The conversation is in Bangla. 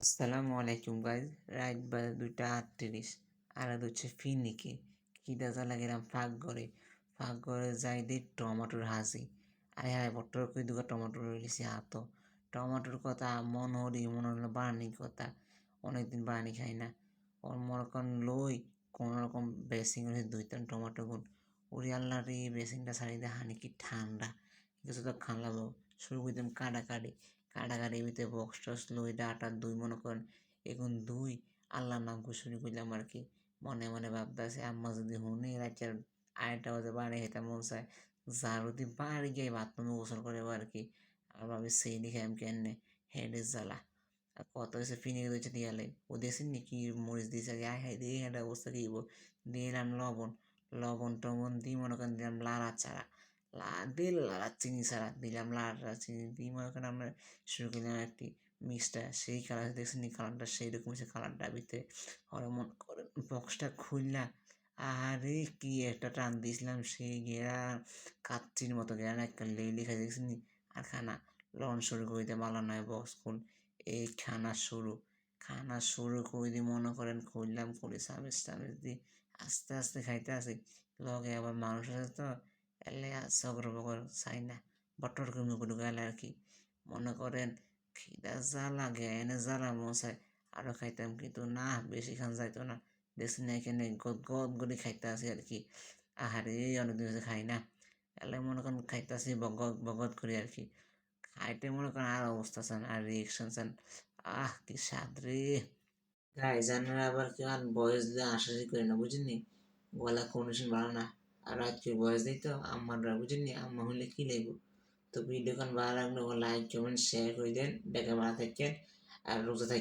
আসসালামু আলাইকুম গাইজ। রাইত বাজে 2টা 38 আর এটা হচ্ছে ফিনিকে খিদা জ্বালা গেলাম ফাঁক ঘরে যাই দিই টমাটোর হাসি। আয় হায় বট্টর কই দুগা টমাটোর রইলিছি হাত টমাটোর কথা মনে হলো বানানির কথা। অনেকদিন বানানি খাই না। ওর মনে করেন লই কোনো রকম বেসিং ধুইতাম টমাটো গুণ ওরে আল্লাহ রে বেসিংটা ছাড়ি দিয়ে হানি কি ঠান্ডা কিছু তো খানলাম শুরু করতাম কাটাকাটির ভিতরে বক্স টক্স লই ডাটা দুই মনে করেন এখন দুই আল্লাহর নাম করে শুরু করলাম আর কি। মনে মনে ভাবতেছে আম্মা যদি হুনে রাতের 2:30 বাজে বাড়ি খেতে মন চায় যদি বাড়ি গিয়ে বাথরুমে গোসল করে আর কি। আর ভাবি সেই দিকে আমি কেনে হেডের জ্বালা আর কত হয়েছে ফিনে দিয়েছে দিয়ালে ও দেখছেন নাকি মরিচ দিয়েছে আগে আয় হাই দিয়ে একটা অবস্থা দিব দিলাম লবণ টবণ দিয়ে মনে করেন দিলাম লাড়া চারা দিল লাড়া চিনি ছাড়া দিলাম লাড়া চিনি দিয়ে মনে করেন আমরা শুরু করলাম একটি মিক্সটা সেই কালার দেখছেন নি কালারটা সেই রকম হচ্ছে কালারটা ভিতরে ওরা মনে করেন বক্সটা খুললা আরে কি একটা টান দিয়েছিলাম সেই ঘেরা কাচ্চির মতো ঘেরা না একটা লেলি খাই দেখছেন নি আর খানা লন শুরু করে দিতে ভালো নয় বক্স খুল এই খানা শুরু করে দিয়ে মনে করেন খুললাম খুলে চামিচ টামিচ দিয়ে আস্তে আস্তে খাইতে আসি লগে আবার মানুষ আছে তো এলে সগর বগর চাই না বটর কমে করে গেলে আর কি মনে করেন খিদা জ্বালা এনে জ্বালা মশাই আরো খাইতাম কিন্তু না বেশি খান যাইতো না দেখছি না এখানে গদ গদ করে খাইতে আসি আর কি। আহারে অনেকদিন হচ্ছে খাই না এলে মনে করেন খাইতে আসি বগদ বগদ করে আর কি। খাইতে মনে করেন আর অবস্থা চান আর রিয়েকশন চান কি স্বাদ রে। গাইজ আপনারা আবার কেউ আর বয়স দিয়ে আশাশি করে না বুঝেননি গলা কন্ডিশন ভালো না আর আজকে বয়স দিই তো আম্মারা বুঝেননি আম্মা হলে কি লাগবো। তো ভিডিও ভালো লাগলে লাইক কমেন্ট শেয়ার করে দেন দেখে ভালো থাকেন আর রোজা থাকেন।